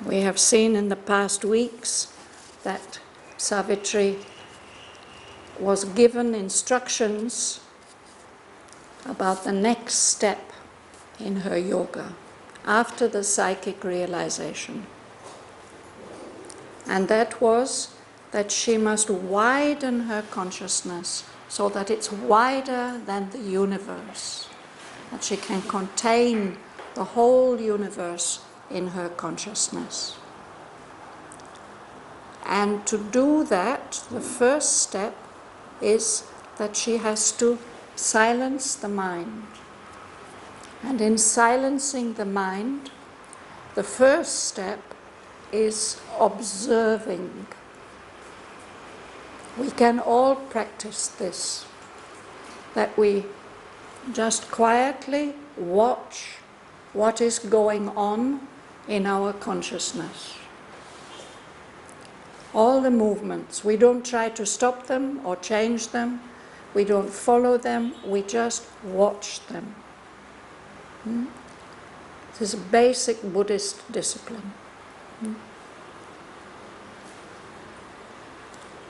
We have seen in the past weeks that Savitri was given instructions about the next step in her yoga after the psychic realization. And that was that she must widen her consciousness so that it's wider than the universe, that she can contain the whole universe in her consciousness. And to do that, the first step is that she has to silence the mind. And in silencing the mind, the first step is observing. We can all practice this, that we just quietly watch what is going on in our consciousness. All the movements, we don't try to stop them or change them, we don't follow them, we just watch them. This is a basic Buddhist discipline.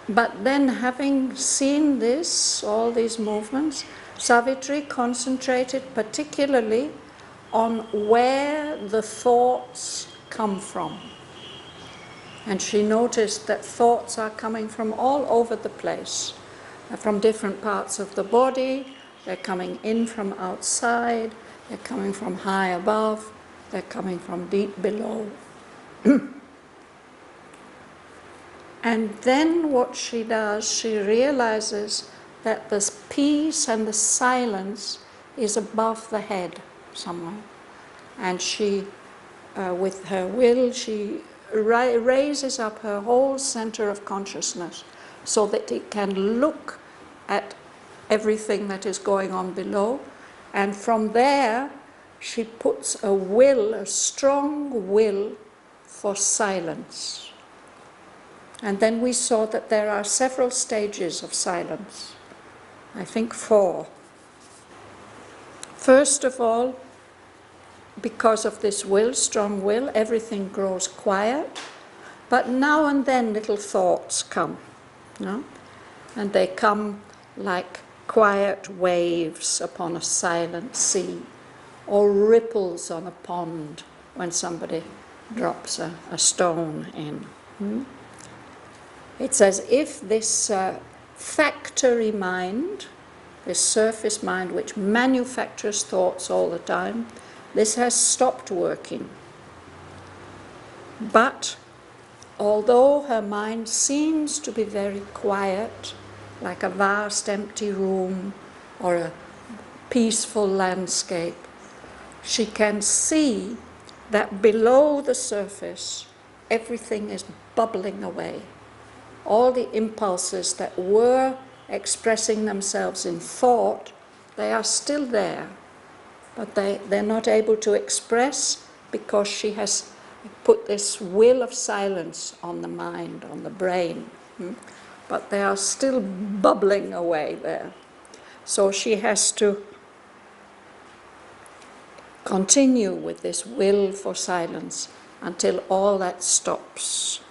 But then, having seen this, all these movements, Savitri concentrated particularly on where the thoughts come from. And she noticed that thoughts are coming from all over the place, from different parts of the body, they're coming in from outside, they're coming from high above, they're coming from deep below. And then what she does, she realizes that the peace and the silence is above the head somewhere. And she, with her will, she raises up her whole center of consciousness so that it can look at everything that is going on below. And from there, she puts a will, a strong will for silence. And then we saw that there are several stages of silence. I think 4. First of all, because of this will, strong will, everything grows quiet, but now and then little thoughts come, and they come like quiet waves upon a silent sea, or ripples on a pond when somebody drops a stone in. It's as if this factory mind, this surface mind which manufactures thoughts all the time, this has stopped working. But although her mind seems to be very quiet, like a vast empty room or a peaceful landscape, she can see that below the surface everything is bubbling away. All the impulses that were expressing themselves in thought, they are still there, but they're not able to express because she has put this will of silence on the mind, on the brain. But they are still bubbling away there. So she has to continue with this will for silence until all that stops.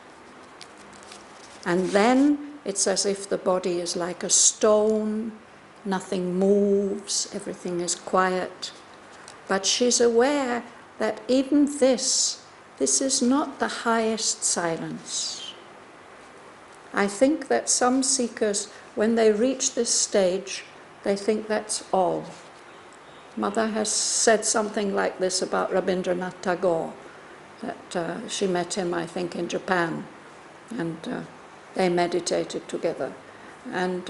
And then it's as if the body is like a stone, nothing moves, everything is quiet. But she's aware that even this is not the highest silence. I think that some seekers, when they reach this stage, they think that's all. Mother has said something like this about Rabindranath Tagore, that she met him, I think, in Japan, and they meditated together. And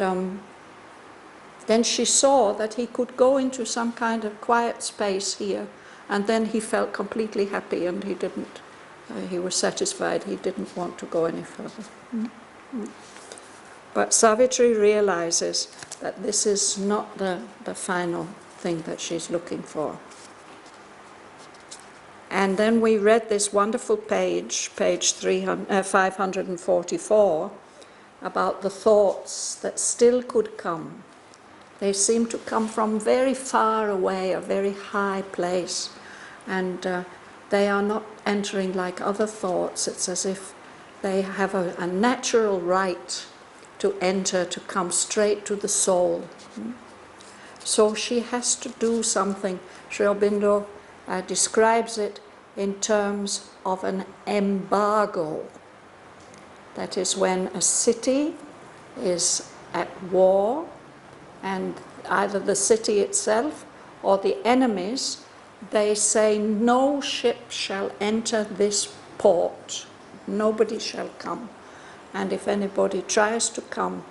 then she saw that he could go into some kind of quiet space here, and then he felt completely happy, and he was satisfied, he didn't want to go any further. But Savitri realizes that this is not the final thing that she's looking for. And then we read this wonderful page 544, about the thoughts that still could come. They seem to come from very far away, a very high place. And they are not entering like other thoughts. It's as if they have a natural right to enter, to come straight to the soul. So she has to do something. Sri Aurobindo describes it in terms of an embargo. That is when a city is at war, and either the city itself or the enemies, they say, no ship shall enter this port, nobody shall come. And if anybody tries to come,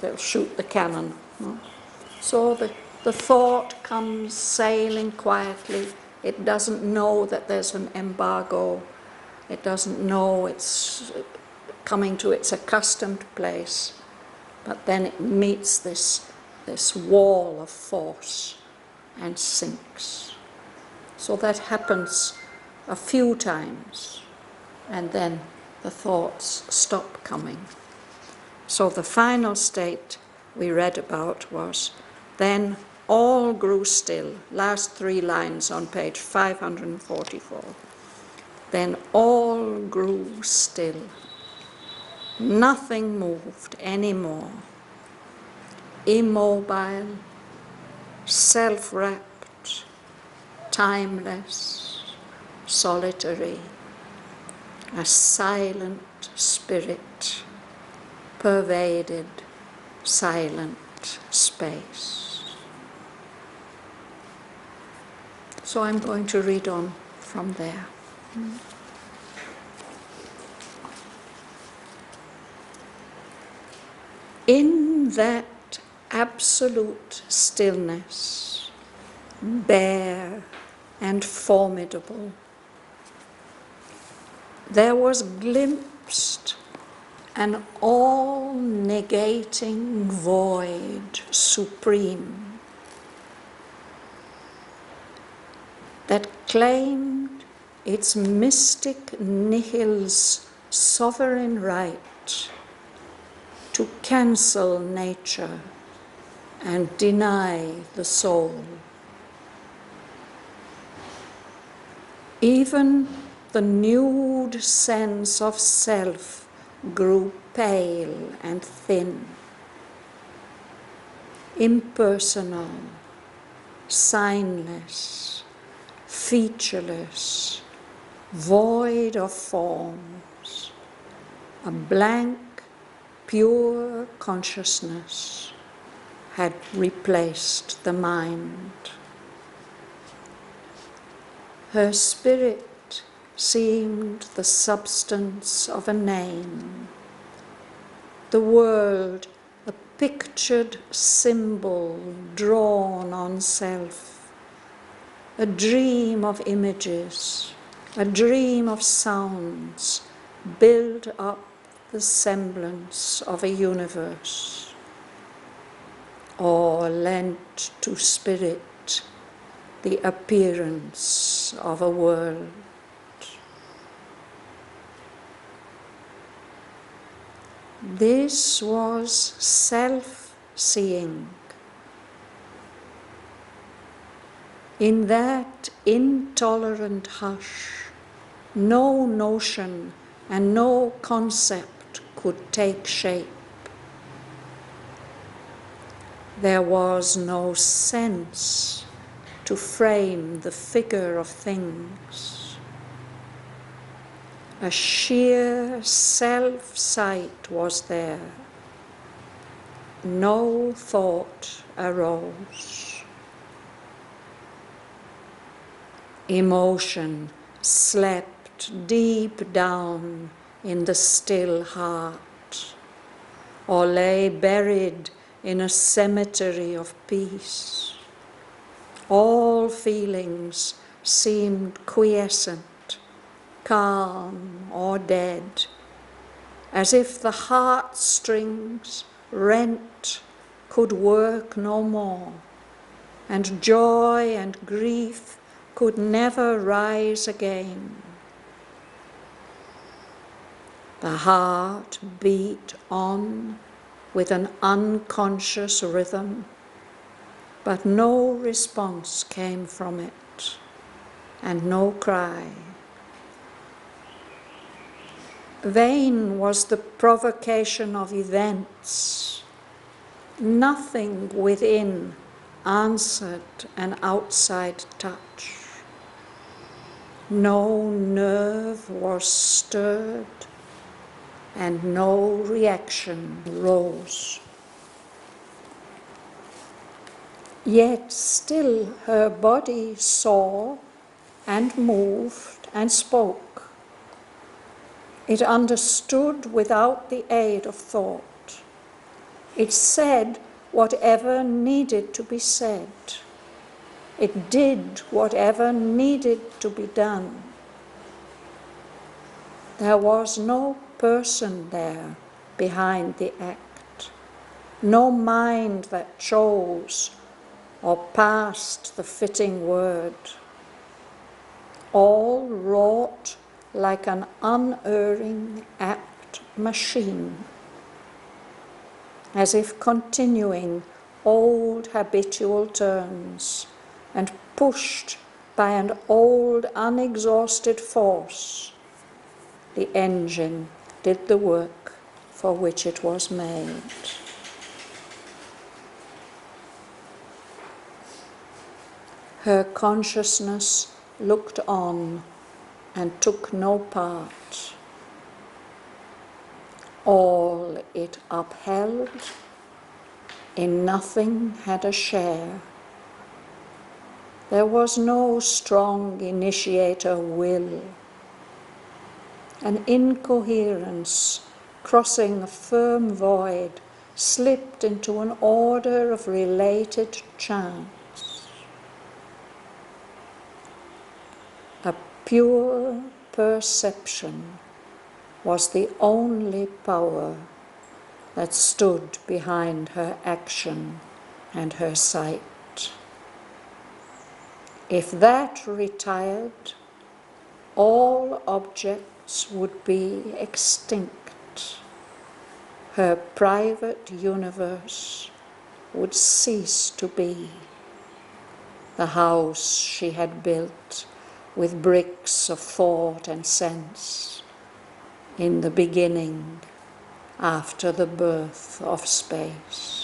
they'll shoot the cannon. So the thought comes sailing quietly. It doesn't know that there's an embargo. It doesn't know it's coming to its accustomed place. But then it meets this wall of force and sinks. So that happens a few times, and then the thoughts stop coming. So the final state we read about was, then all grew still. Last 3 lines on page 544. Then all grew still. Nothing moved anymore. Immobile, self-wrapped, timeless, solitary, a silent spirit pervaded silent space. So I'm going to read on from there. In that absolute stillness, bare and formidable, there was glimpsed an all-negating void supreme that claimed its mystic nihil's sovereign right to cancel nature and deny the soul. Even the nude sense of self grew pale and thin, impersonal, signless, featureless, void of forms, a blank, pure consciousness had replaced the mind. Her spirit seemed the substance of a name, the world a pictured symbol drawn on self, a dream of images, a dream of sounds, build up the semblance of a universe, or lent to spirit the appearance of a world. This was self-seeing. In that intolerant hush, no notion and no concept could take shape. There was no sense to frame the figure of things. A sheer self-sight was there. No thought arose. Emotion slept deep down in the still heart, or lay buried in a cemetery of peace. All feelings seemed quiescent, calm or dead, as if the heartstrings, rent, could work no more, and joy and grief could never rise again. The heart beat on with an unconscious rhythm, but no response came from it, and no cry. Vain was the provocation of events. Nothing within answered an outside touch. No nerve was stirred, and no reaction rose. Yet still her body saw and moved and spoke. It understood without the aid of thought. It said whatever needed to be said. It did whatever needed to be done. There was no person there behind the act, no mind that chose or passed the fitting word. All wrought like an unerring, apt machine, as if continuing old habitual turns and pushed by an old unexhausted force. The engine did the work for which it was made. Her consciousness looked on and took no part. All it upheld, in nothing had a share. There was no strong initiator will. An incoherence crossing a firm void slipped into an order of related chance. A pure perception was the only power that stood behind her action and her sight. If that retired, all objects would be extinct. Her private universe would cease to be. The house she had built with bricks of thought and sense, in the beginning, after the birth of space.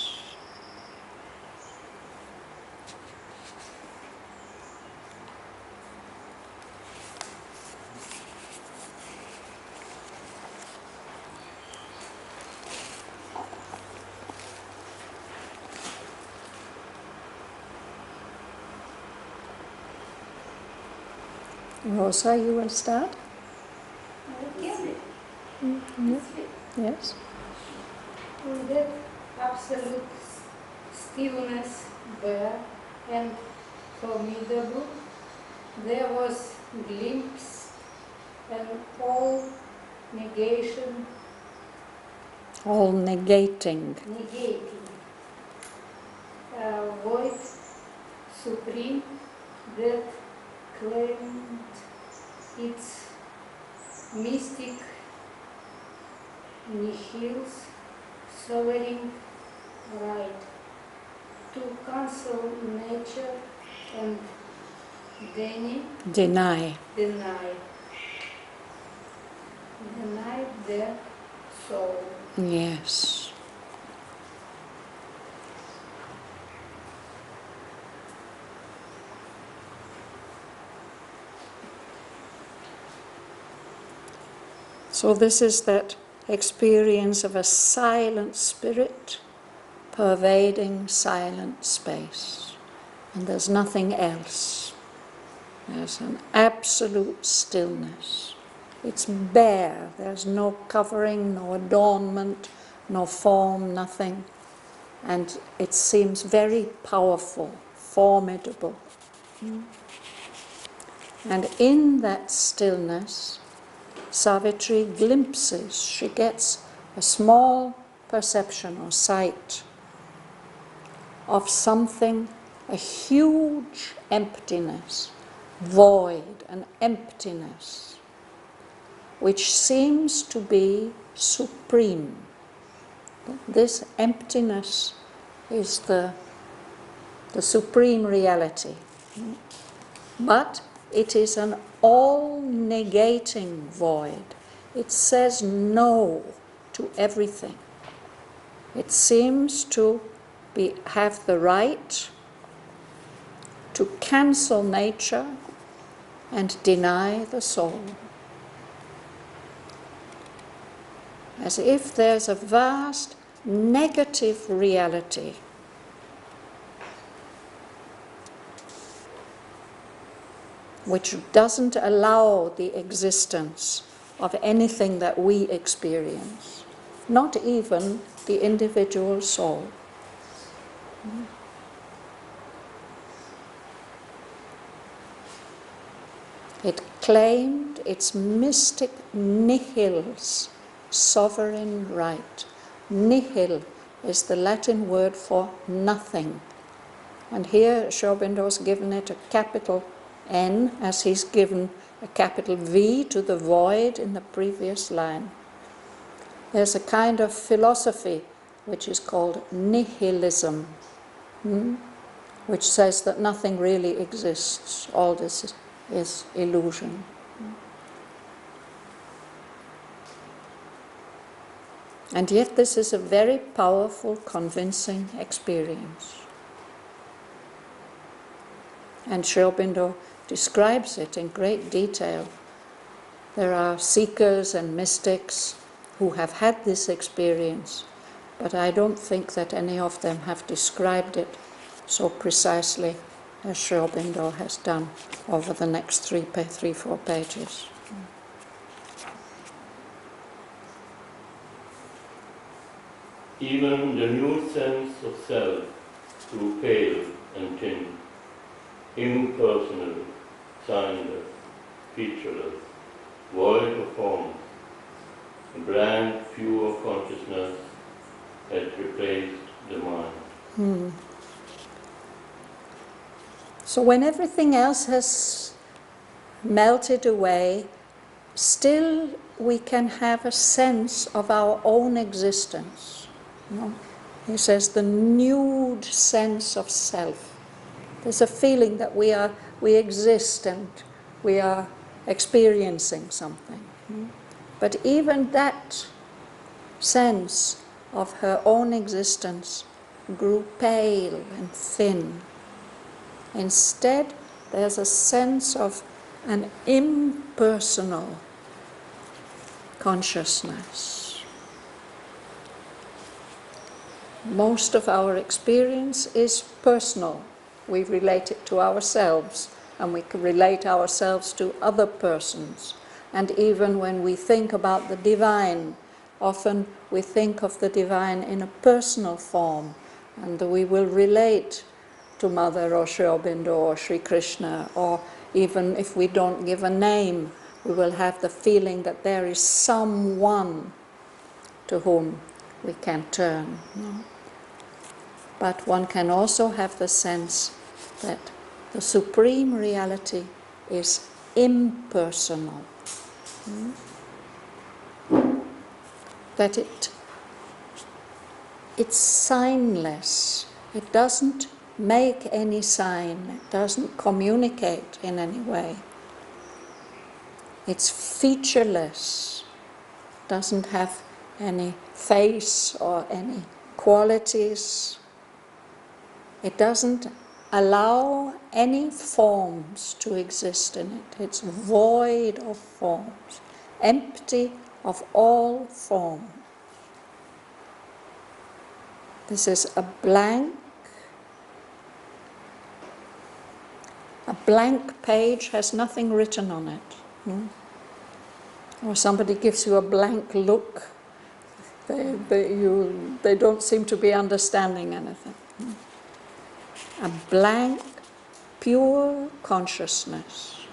Rosa, you will start? Yes. In that absolute stillness bare and formidable, there was glimpse and all negation. All negating. A void supreme that claimed its mystic nihil's sovereign right to cancel nature and Deny. Deny their soul. Yes. So this is that experience of a silent spirit pervading silent space. And there's nothing else. There's an absolute stillness. It's bare. There's no covering, no adornment, no form, nothing. And it seems very powerful, formidable. And in that stillness, Savitri glimpses, she gets a small perception or sight of something, a huge emptiness, void, an emptiness, which seems to be supreme. This emptiness is the supreme reality. But it is an all-negating void. It says no to everything. It seems to have the right to cancel nature and deny the soul. As if there's a vast negative reality which doesn't allow the existence of anything that we experience, not even the individual soul. It claimed its mystic nihil's sovereign right. Nihil is the Latin word for nothing. And here Aurobindo's given it a capital N, as he's given a capital V to the void in the previous line. There's a kind of philosophy which is called nihilism, which says that nothing really exists. All this is illusion. And yet this is a very powerful, convincing experience. And Aurobindo describes it in great detail. There are seekers and mystics who have had this experience, but I don't think that any of them have described it so precisely as Aurobindo has done over the next 3-4 pages. Even the new sense of self grew pale and thin, impersonal, signless, featureless, void of form. A blank view of consciousness had replaced the mind. So when everything else has melted away, still we can have a sense of our own existence. He says the nude sense of self. There's a feeling that we exist and we are experiencing something. But even that sense of her own existence grew pale and thin. Instead, there's a sense of an impersonal consciousness. Most of our experience is personal. We relate it to ourselves, and we can relate ourselves to other persons. And even when we think about the divine, often we think of the divine in a personal form, and we will relate to Mother or Aurobindo or Sri Krishna, or even if we don't give a name, we will have the feeling that there is someone to whom we can turn. But one can also have the sense that the supreme reality is impersonal. That it's signless. It doesn't make any sign. It doesn't communicate in any way. It's featureless. Doesn't have any face or any qualities. It doesn't allow any forms to exist in it. It's void of forms, empty of all form. This is a blank page, has nothing written on it. Or somebody gives you a blank look, they don't seem to be understanding anything. A blank, pure consciousness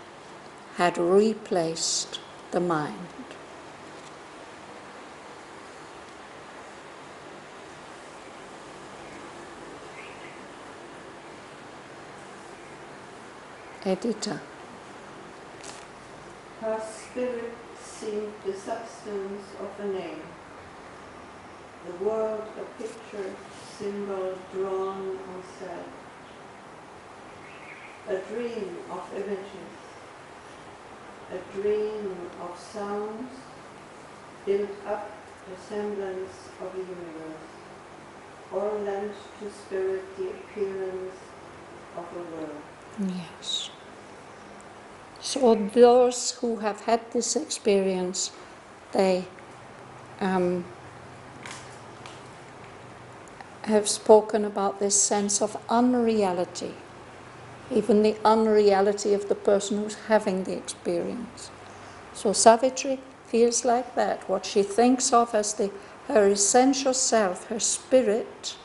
had replaced the mind. Editor. Her spirit seemed the substance of a name, the world a picture, symbol drawn on self, a dream of images, a dream of sounds, built up the semblance of a universe, or lent to spirit the appearance of a world. Yes. So those who have had this experience, they have spoken about this sense of unreality, even the unreality of the person who's having the experience. So Savitri feels like that. What she thinks of as her essential self, her spirit,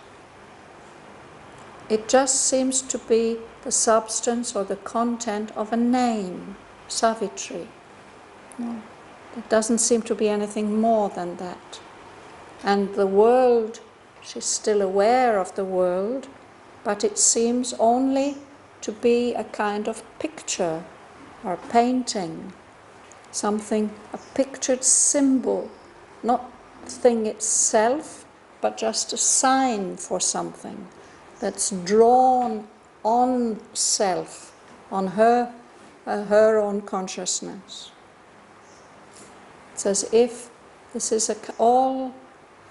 it just seems to be the substance or the content of a name, Savitri. No, there doesn't seem to be anything more than that. And the world, she's still aware of the world, but it seems only to be a kind of picture or painting, something, a pictured symbol, not the thing itself, but just a sign for something that's drawn on self, on her own consciousness. It's as if this is all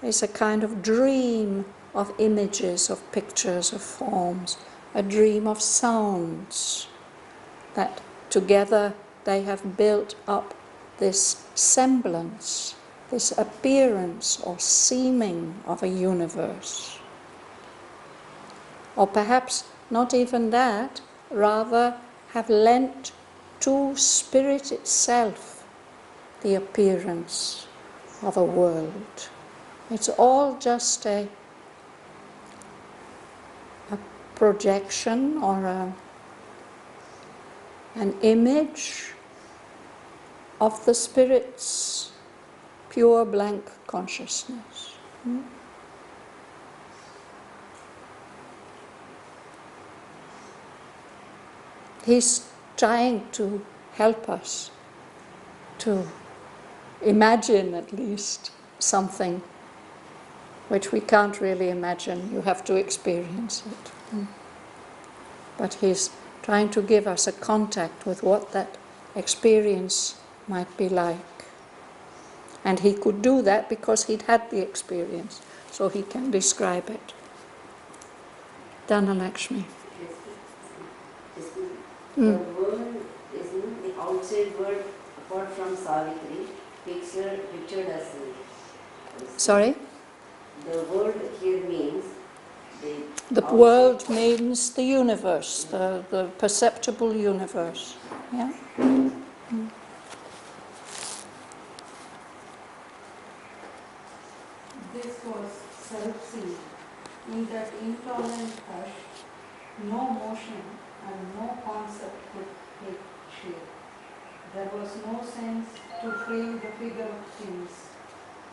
is a kind of dream of images, of pictures, of forms, a dream of sounds, that together they have built up this semblance, this appearance or seeming of a universe. Or perhaps not even that, rather have lent to spirit itself the appearance of a world. It's all just a projection or an image of the spirit's pure blank consciousness. He's trying to help us to imagine at least something which we can't really imagine. You have to experience it. But he's trying to give us a contact with what that experience might be like. And he could do that because he'd had the experience, so he can describe it. Dhanalakshmi. The world isn't the outside world apart from Savitri, pictured as. Sorry? The world here means the world means the universe, the perceptible universe. Yeah? This was self-seeing. In that intolerant hush, no motion and no concept could take shape. There was no sense to frame the figure of things.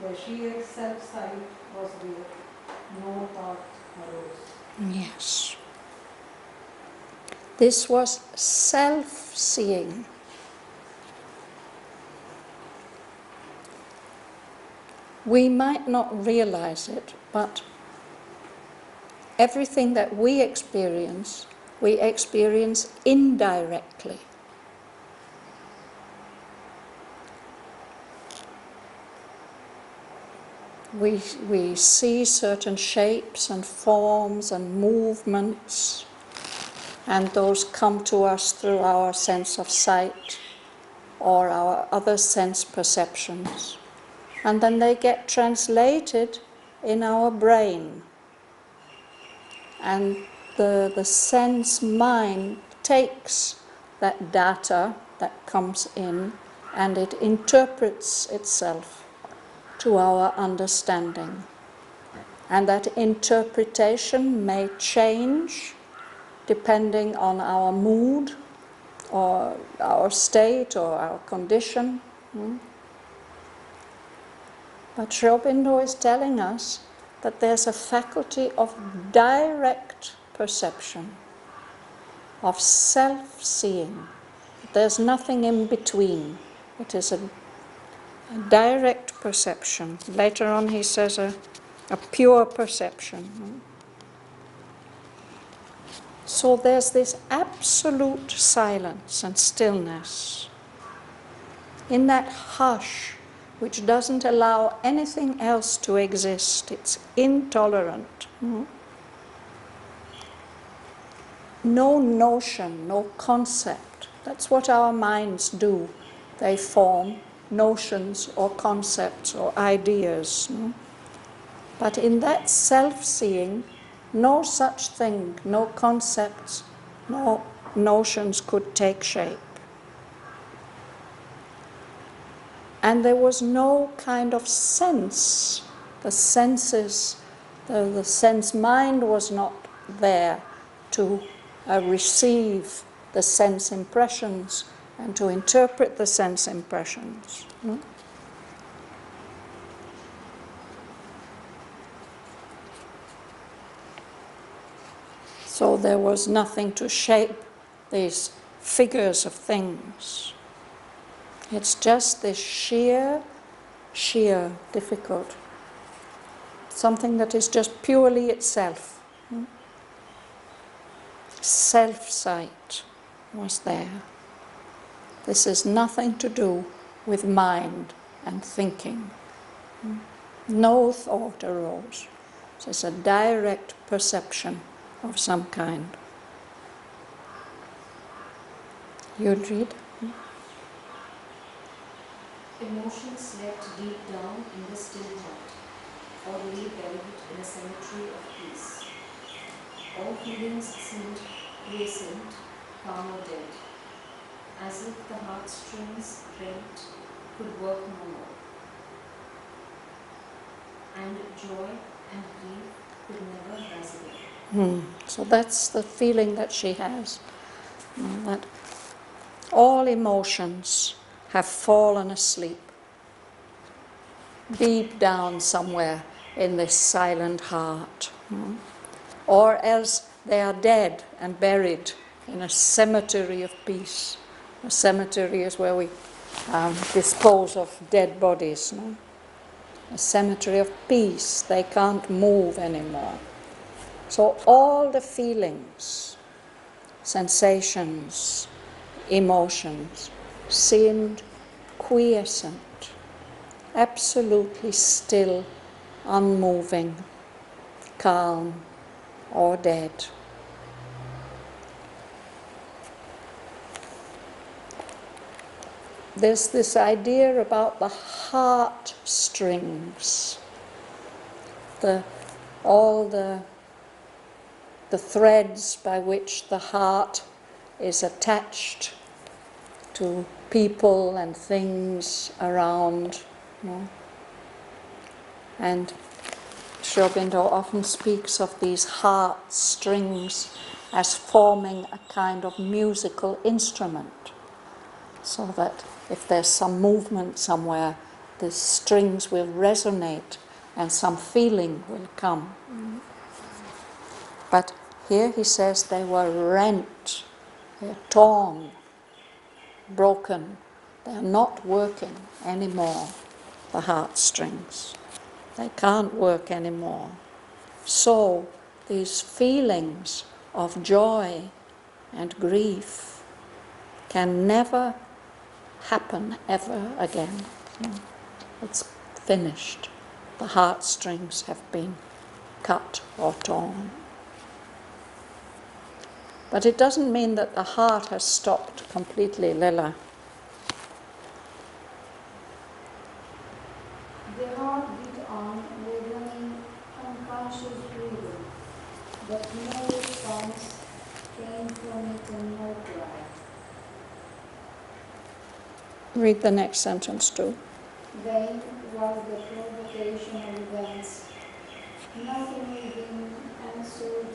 The sheer self-sight was there. No thought arose. Yes. This was self-seeing. We might not realize it, but everything that we experience indirectly. We see certain shapes and forms and movements, and those come to us through our sense of sight or our other sense perceptions. And then they get translated in our brain. And the sense mind takes that data that comes in and it interprets itself to our understanding. And that interpretation may change depending on our mood or our state or our condition. But Aurobindo is telling us that there's a faculty of direct perception, of self-seeing. There's nothing in between. It is a direct perception. Later on he says a pure perception. So there's this absolute silence and stillness. in that hush which doesn't allow anything else to exist. It's intolerant. No notion, no concept. That's what our minds do. They form notions or concepts or ideas. But in that self-seeing, no such thing, no concepts, no notions could take shape. And there was no kind of sense. The senses, the sense mind was not there to receive the sense impressions and to interpret the sense impressions. So there was nothing to shape these figures of things. It's just this sheer, difficult, something that is just purely itself. Self-sight was there. This has nothing to do with mind and thinking. No thought arose. It's a direct perception of some kind. You'd read? Emotions slept deep down in the still heart, or lay buried in a cemetery of peace. All feelings seemed quiescent, calm or dead, as if the heartstrings rent could work no more. And joy and grief could never rise again. So that's the feeling that she has, that all emotions have fallen asleep, deep down somewhere in this silent heart. Or else they are dead and buried in a cemetery of peace. A cemetery is where we dispose of dead bodies. A cemetery of peace. They can't move anymore. So all the feelings, sensations, emotions seemed quiescent, absolutely still, unmoving, calm, or dead. There's this idea about the heart strings, all the threads by which the heart is attached to people and things around. And Aurobindo often speaks of these heart strings as forming a kind of musical instrument, so that if there's some movement somewhere, the strings will resonate and some feeling will come. But here he says they were rent, they're torn, broken, they're not working anymore, the heartstrings. They can't work anymore. So these feelings of joy and grief can never happen ever again. It's finished. The heartstrings have been cut or torn. But it doesn't mean that the heart has stopped completely, Lila. The heart beat on with an unconscious breathing, but no response came from it and no cry. Read the next sentence too. Vain was the provocation of events. Nothing within answered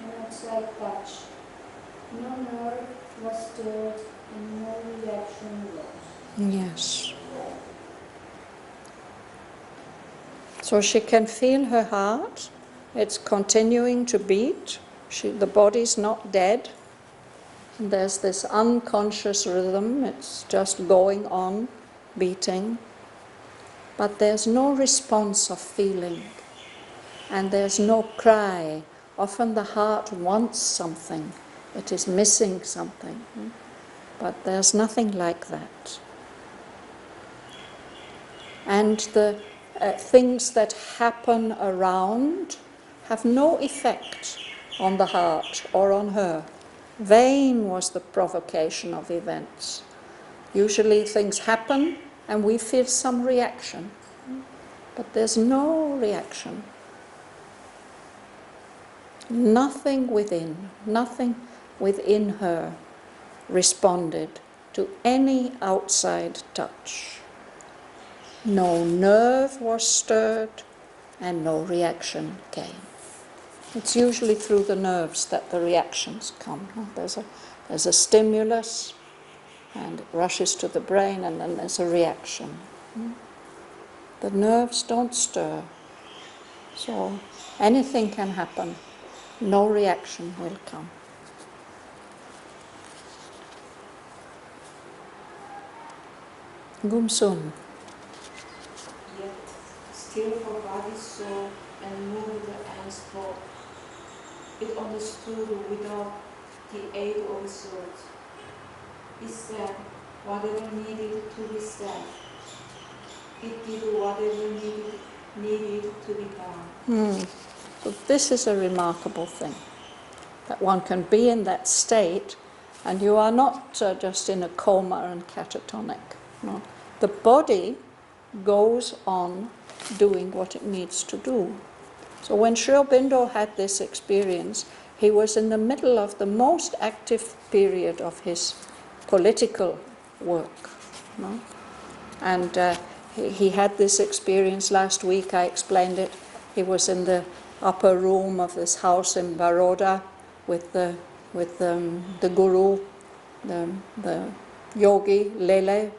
an outside touch. No nerve was stirred and no reaction rose. Yes. So she can feel her heart. It's continuing to beat. The body's not dead. And there's this unconscious rhythm. It's just going on, beating. But there's no response of feeling. And there's no cry. Often the heart wants something. It is missing something. But there's nothing like that. and the things that happen around have no effect on the heart or on her. Vain was the provocation of events. Usually things happen and we feel some reaction, but there's no reaction. Nothing within her responded to any outside touch. No nerve was stirred and no reaction came. It's usually through the nerves that the reactions come. There's a stimulus and it rushes to the brain and then there's a reaction. The nerves don't stir, so anything can happen. No reaction will come. Gumsun. Yet still for body saw and moved and spoke. It understood without the aid of its words. It said whatever needed to be said. It did whatever needed to be done. So this is a remarkable thing, that one can be in that state and you are not just in a coma and catatonic. No. The body goes on doing what it needs to do. So when Aurobindo had this experience, he was in the middle of the most active period of his political work. No? And he had this experience last week, I explained it. He was in the upper room of this house in Baroda with the guru, the yogi, Lele.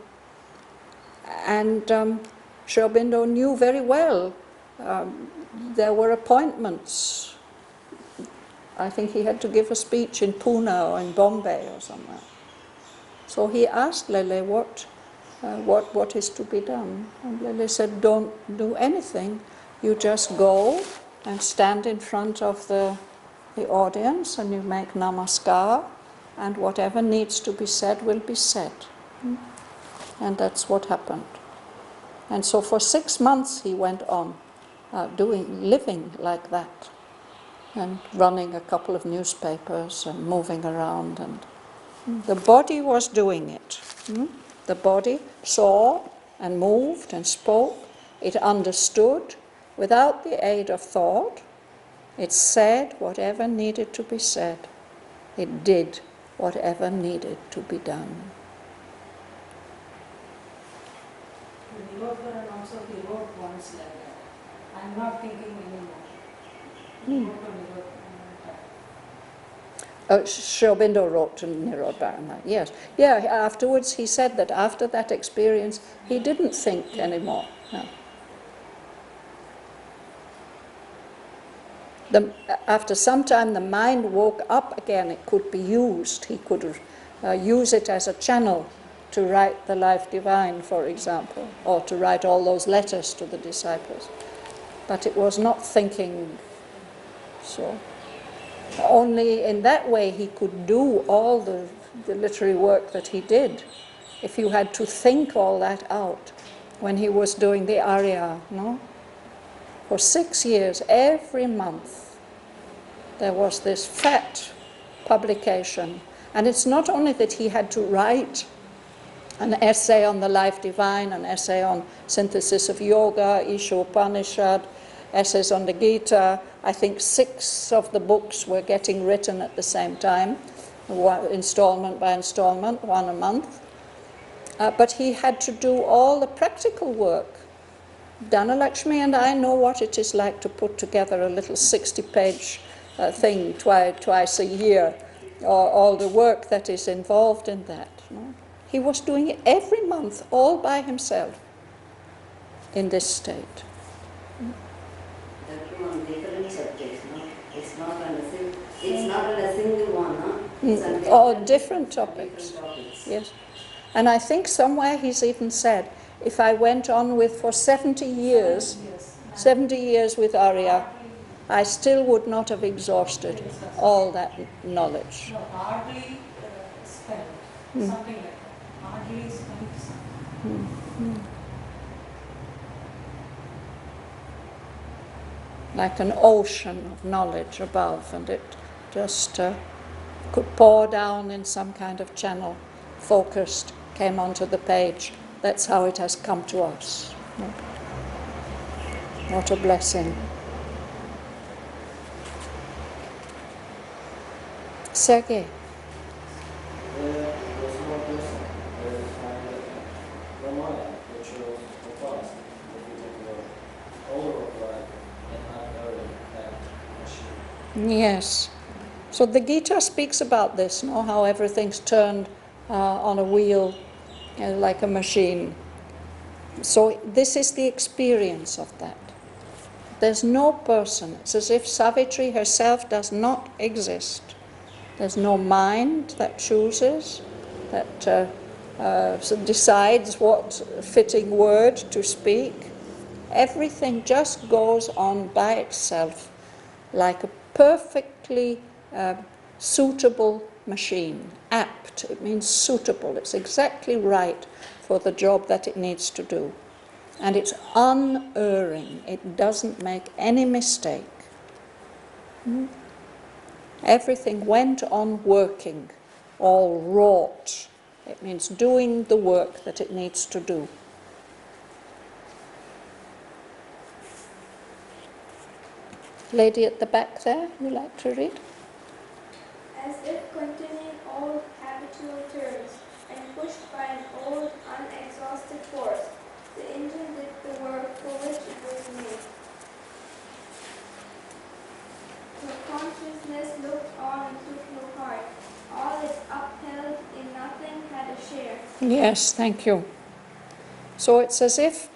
And Aurobindo knew very well there were appointments. I think he had to give a speech in Pune or in Bombay or somewhere. So he asked Lele what is to be done. And Lele said, don't do anything. You just go and stand in front of the audience and you make namaskar and whatever needs to be said will be said. And that's what happened. And so for 6 months he went on living like that and running a couple of newspapers and moving around, and the body was doing it. The body saw and moved and spoke. It understood without the aid of thought. It said whatever needed to be said. It did whatever needed to be done. Nirvana also he wrote once like that. I'm not thinking anymore. He wrote to Nirvana. Aurobindo wrote to NIRVANA, yes. Yeah, afterwards he said that after that experience he didn't think anymore. No. After some time the mind woke up again, it could be used. He could use it as a channel to write the Life Divine, for example, or to write all those letters to the disciples. But it was not thinking. So only in that way he could do all the literary work that he did. If you had to think all that out when he was doing the Arya, no? For 6 years, every month, there was this fat publication. And it's not only that he had to write an essay on the Life Divine, an essay on synthesis of yoga, Isha Upanishad, essays on the Gita. I think 6 of the books were getting written at the same time, installment by installment, 1 a month. But he had to do all the practical work. Dhanalakshmi and I know what it is like to put together a little 60-page thing twice a year, or all the work that is involved in that. No? He was doing it every month, all by himself, in this state. That on different subjects, no? It's not on a single one, no? It's on All different topics. Different topics. Yes. And I think somewhere he's even said, if I went on for 70 years, 70 years with Arya, I still would not have exhausted all that knowledge. No, hardly spent, something like that. Hardly spent something. like an ocean of knowledge above, and it just could pour down in some kind of channel, focused, came onto the page. That's how it has come to us. What a blessing. Sergei. Yes. So the Gita speaks about this, no? How everything's turned on a wheel like a machine. So this is the experience of that. There's no person. It's as if Savitri herself does not exist. There's no mind that chooses, that decides what fitting word to speak. Everything just goes on by itself like a perfectly suitable machine. Apt, it means suitable. It's exactly right for the job that it needs to do. And it's unerring. It doesn't make any mistake. Everything went on working, all wrought. It means doing the work that it needs to do. Lady at the back there, you like to read? As if continuing old habitual turns and pushed by an old unexhausted force, the engine did the work for which it was made. Her consciousness looked on and took no part. All it upheld in nothing had a share. Yes, thank you. So it's as if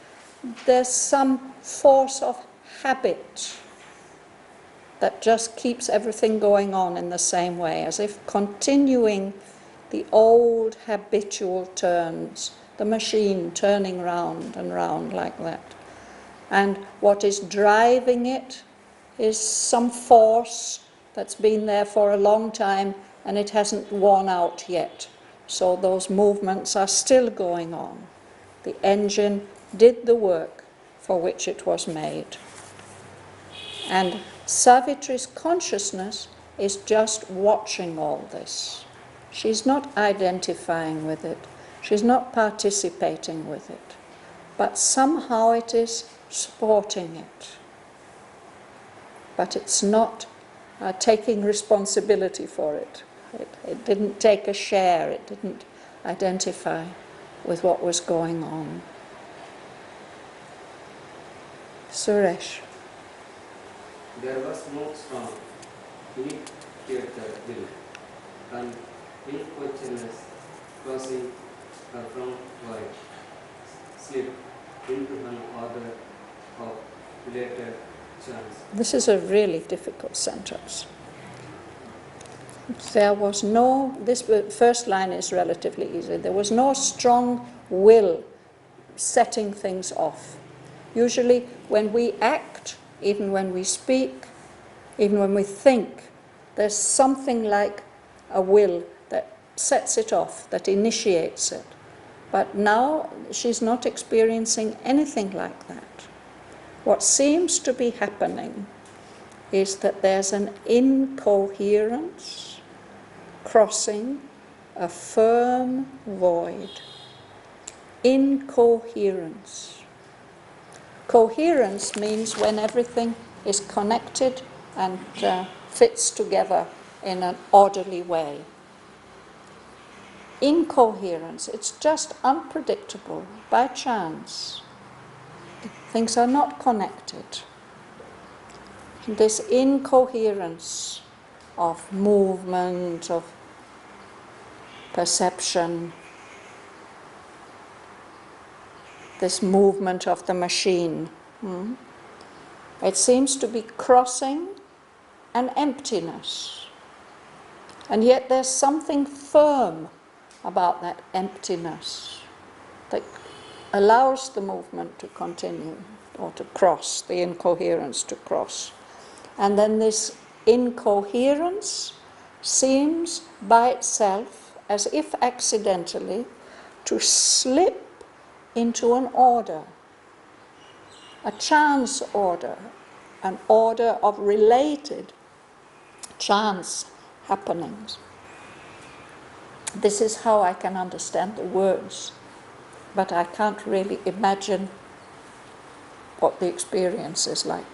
there's some force of habit that just keeps everything going on in the same way, as if continuing the old habitual turns, the machine turning round and round like that. And what is driving it is some force that's been there for a long time and it hasn't worn out yet. So those movements are still going on. The engine did the work for which it was made. And Savitri's consciousness is just watching all this. She's not identifying with it. She's not participating with it. But somehow it is supporting it. But it's not taking responsibility for it. It didn't take a share. It didn't identify with what was going on. Suresh. There was no strong, initiated will, and inquisitionless crossing from void, slip into an order of related chance. This is a really difficult sentence. There was no, this first line is relatively easy. There was no strong will setting things off. Usually when we act, even when we speak, even when we think, there's something like a will that sets it off, that initiates it. But now she's not experiencing anything like that. What seems to be happening is that there's an incoherence crossing a firm void. Incoherence. Coherence means when everything is connected and fits together in an orderly way. Incoherence, it's just unpredictable, by chance. Things are not connected. This incoherence of movement, of perception, this movement of the machine. It seems to be crossing an emptiness. And yet there's something firm about that emptiness that allows the movement to continue, or to cross, the incoherence to cross. And then this incoherence seems by itself, as if accidentally, to slip into an order, a chance order, an order of related chance happenings. This is how I can understand the words, but I can't really imagine what the experience is like.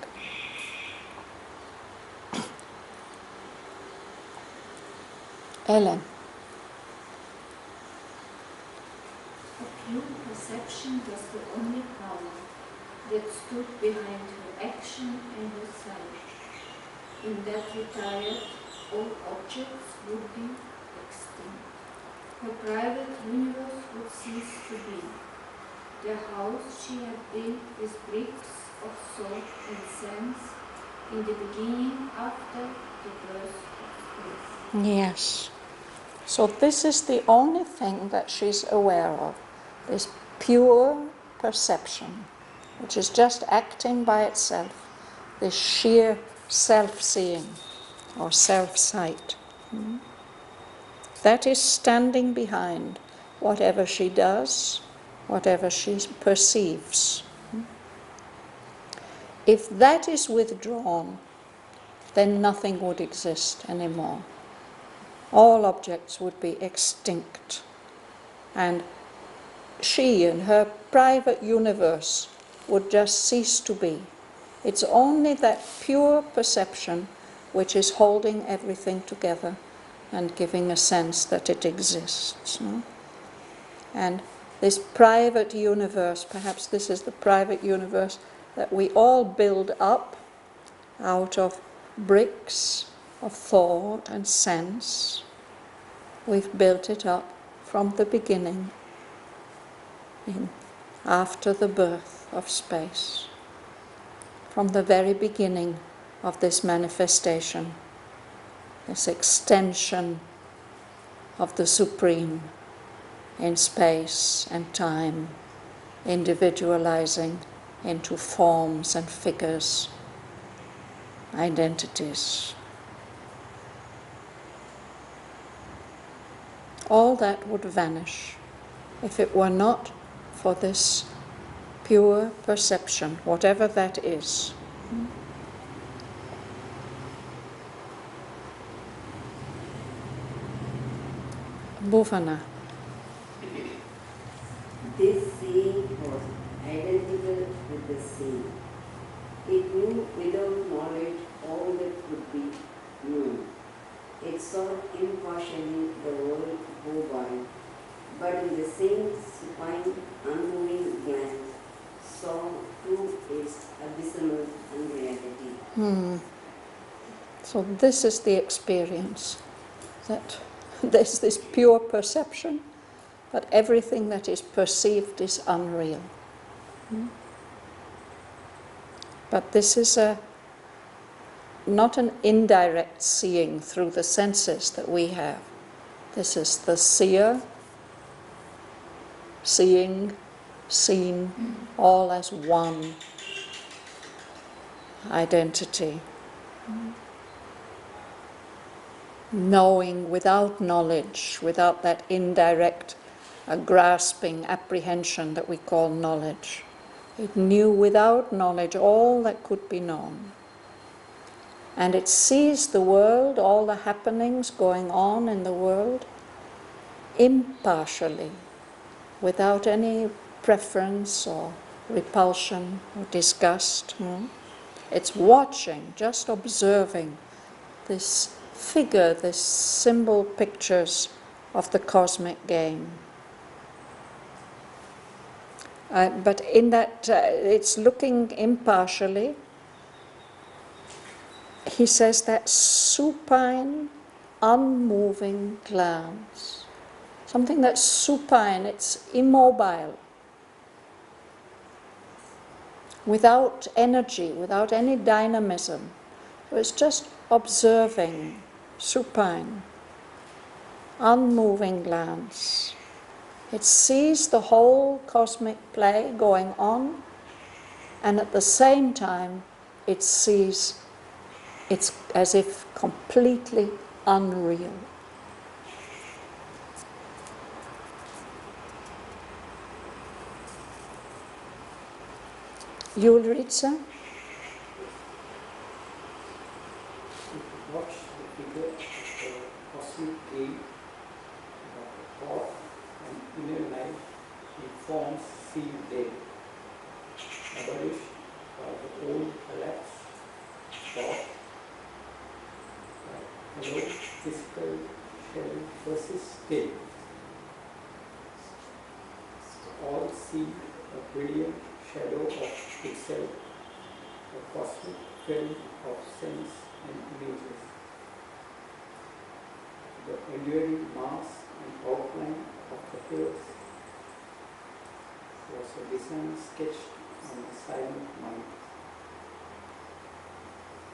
Ellen. A pure perception was the only power that stood behind her action and herself. In that retired, all objects would be extinct. Her private universe would cease to be. The house she had built with bricks of salt and sands in the beginning after the birth of space. Yes. So this is the only thing that she's aware of, this pure perception, which is just acting by itself, this sheer self-seeing or self-sight. That is standing behind whatever she does, whatever she perceives. If that is withdrawn, then nothing would exist anymore. All objects would be extinct, and she and her private universe would just cease to be. It's only that pure perception which is holding everything together and giving a sense that it exists. No? And this private universe, perhaps this is the private universe that we all build up out of bricks of thought and sense. We've built it up from the beginning, after the birth of space, from the very beginning of this manifestation, this extension of the Supreme in space and time, individualizing into forms and figures, identities. All that would vanish if it were not for this pure perception, whatever that is. Bhavana. This seeing was identical with the seen. It knew without knowledge all that could be known. It saw impartially the world go by, but in the same supine, unmoving glance, saw through its abysmal unreality. So this is the experience, that there's this pure perception, but everything that is perceived is unreal. But this is not an indirect seeing through the senses that we have. This is the seer, seeing, seen, all as one identity. Knowing without knowledge, without that indirect grasping apprehension that we call knowledge. It knew without knowledge all that could be known. And it sees the world, all the happenings going on in the world, impartially, without any preference or repulsion or disgust. It's watching, just observing this figure, this symbol pictures of the cosmic game. But in that, it's looking impartially. He says that supine, unmoving glance. Something that's supine, it's immobile. Without energy, without any dynamism. So it's just observing, supine, unmoving glance. It sees the whole cosmic play going on, and at the same time it sees it's as if completely unreal. Ulrica? see dead, abolished by the old collapse, thought, hello, physical shell persists still. All see a brilliant shadow of itself, a cosmic film of sense and images. The enduring mass and outline of the hills was a design sketched on a silent mind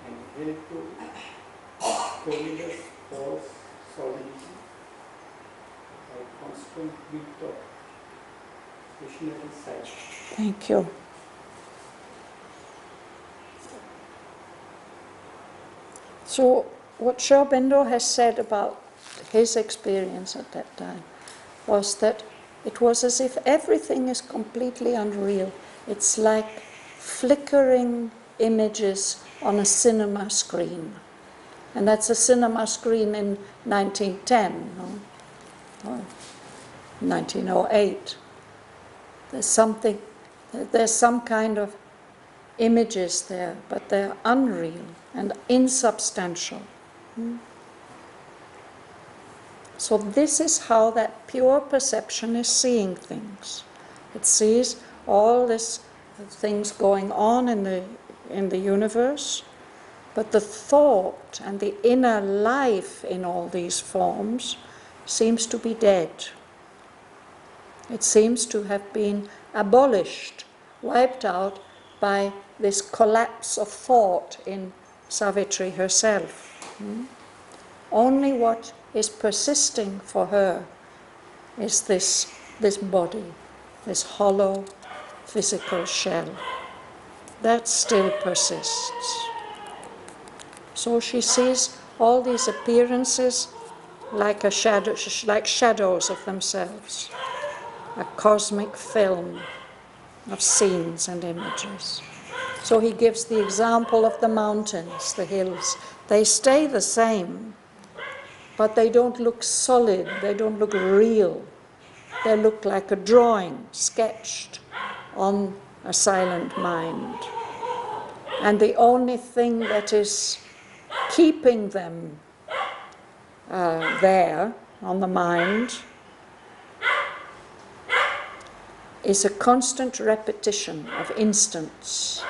and held to tremulous false solemnity by constant beat of visionary sight. Thank you. So, what Aurobindo has said about his experience at that time was that it was as if everything is completely unreal. It's like flickering images on a cinema screen. And that's a cinema screen in 1910, or 1908. There's some kind of images there, but they're unreal and insubstantial. So this is how that pure perception is seeing things. It sees all these things going on in the universe, but the thought and the inner life in all these forms seems to be dead. It seems to have been abolished, wiped out by this collapse of thought in Savitri herself. Only what is persisting for her is this body, this hollow physical shell. That still persists. So she sees all these appearances like shadows of themselves, a cosmic film of scenes and images. So he gives the example of the mountains, the hills. They stay the same, but they don't look solid, they don't look real. They look like a drawing sketched on a silent mind. And the only thing that is keeping them there on the mind is a constant repetition of instants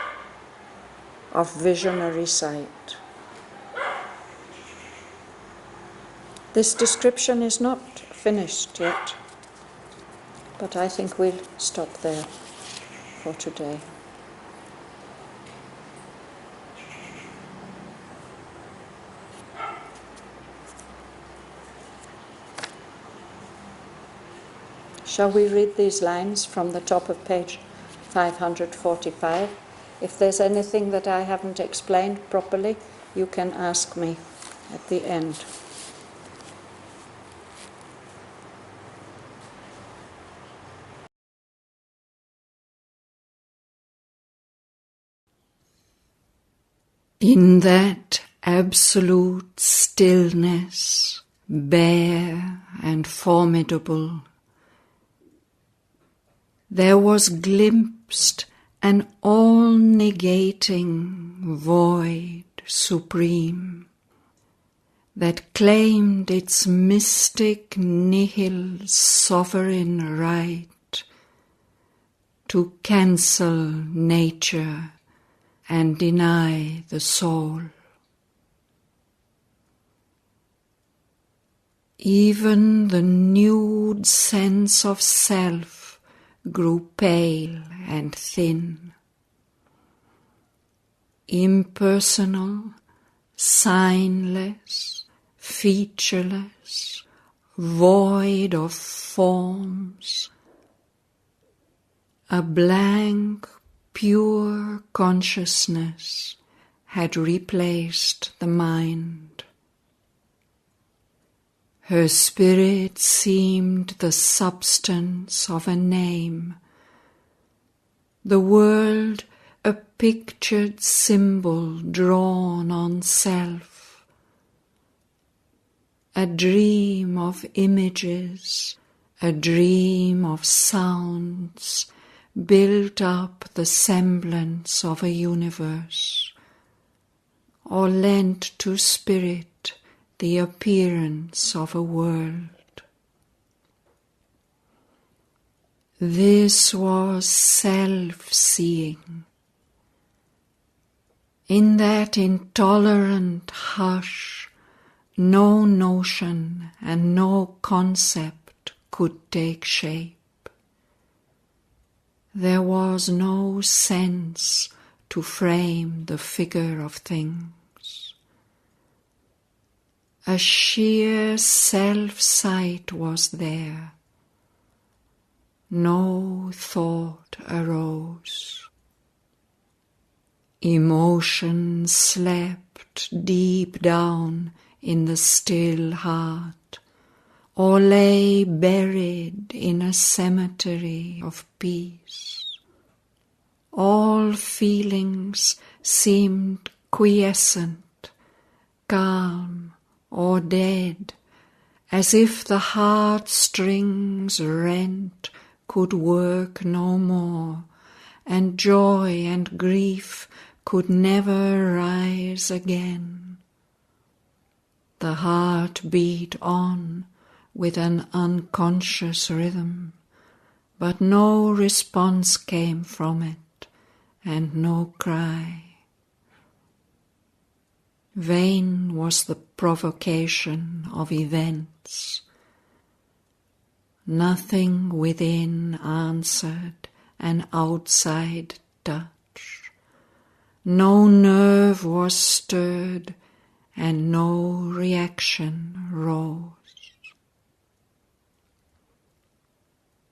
of visionary sight. This description is not finished yet, but I think we'll stop there for today. Shall we read these lines from the top of page 545? If there's anything that I haven't explained properly, you can ask me at the end. In that absolute stillness, bare and formidable, there was glimpsed an all-negating void supreme that claimed its mystic nihil sovereign right to cancel nature and deny the soul. Even the nude sense of self grew pale and thin. Impersonal, signless, featureless, void of forms, a blank, pure consciousness had replaced the mind. Her spirit seemed the substance of a name, the world a pictured symbol drawn on self, a dream of images, a dream of sounds, built up the semblance of a universe, or lent to spirit the appearance of a world. This was self-seeing. In that intolerant hush, no notion and no concept could take shape. There was no sense to frame the figure of things. A sheer self-sight was there. No thought arose. Emotion slept deep down in the still heart, or lay buried in a cemetery of peace. All feelings seemed quiescent, calm, or dead, as if the heartstrings rent could work no more, and joy and grief could never rise again. The heart beat on with an unconscious rhythm, but no response came from it, and no cry. Vain was the provocation of events. Nothing within answered an outside touch. No nerve was stirred, and no reaction rose.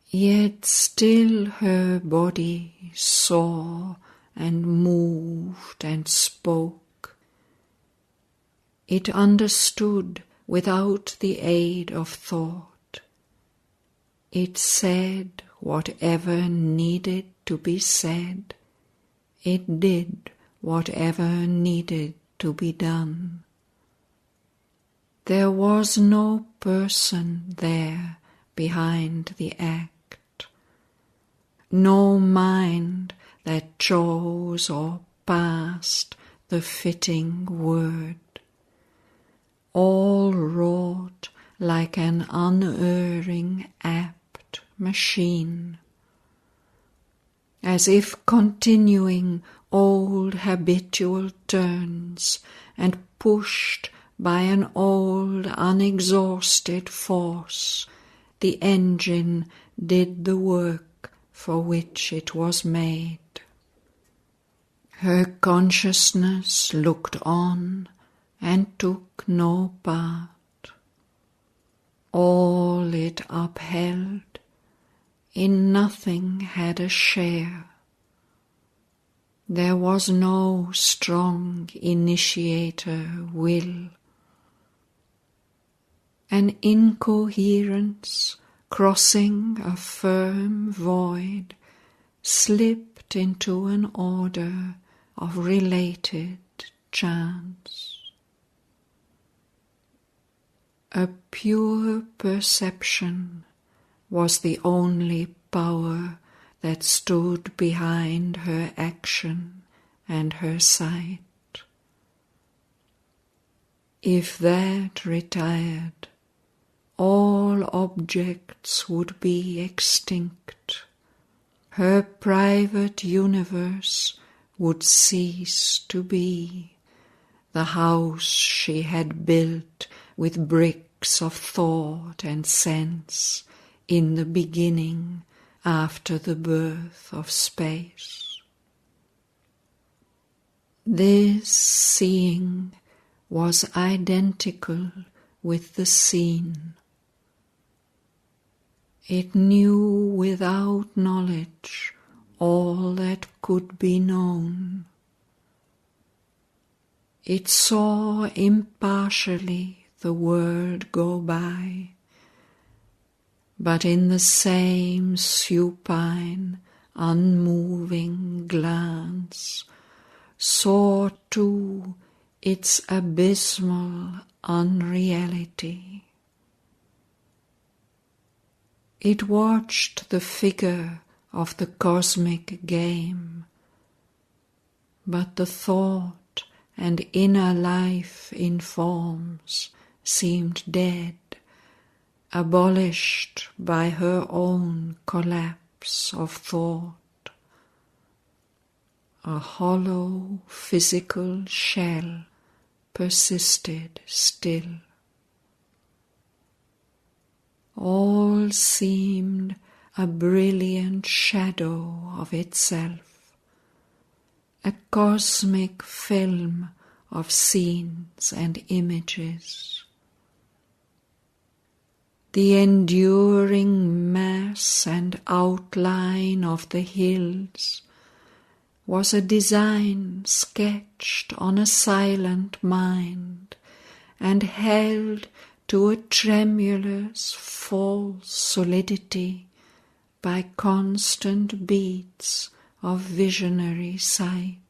Yet still her body saw and moved and spoke. It understood without the aid of thought. It said whatever needed to be said. It did whatever needed to be done. There was no person there behind the act, no mind that chose or passed the fitting word. All wrought like an unerring apt machine, as if continuing old habitual turns and pushed by an old unexhausted force. The engine did the work for which it was made. Her consciousness looked on and took no part. All it upheld, in nothing had a share. There was no strong initiator will. An incoherence crossing a firm void slipped into an order of related chance. A pure perception was the only power that stood behind her action and her sight. If that retired, all objects would be extinct. Her private universe would cease to be, the house she had built with bricks of thought and sense in the beginning after the birth of space. This seeing was identical with the seen. It knew without knowledge all that could be known. It saw impartially the world go by, but in the same supine, unmoving glance saw too its abysmal unreality. It watched the figure of the cosmic game, but the thought and inner life in forms seemed dead, abolished by her own collapse of thought. A hollow physical shell persisted still. All seemed a brilliant shadow of itself, a cosmic film of scenes and images. The enduring mass and outline of the hills was a design sketched on a silent mind and held to a tremulous false solidity by constant beats of visionary sight.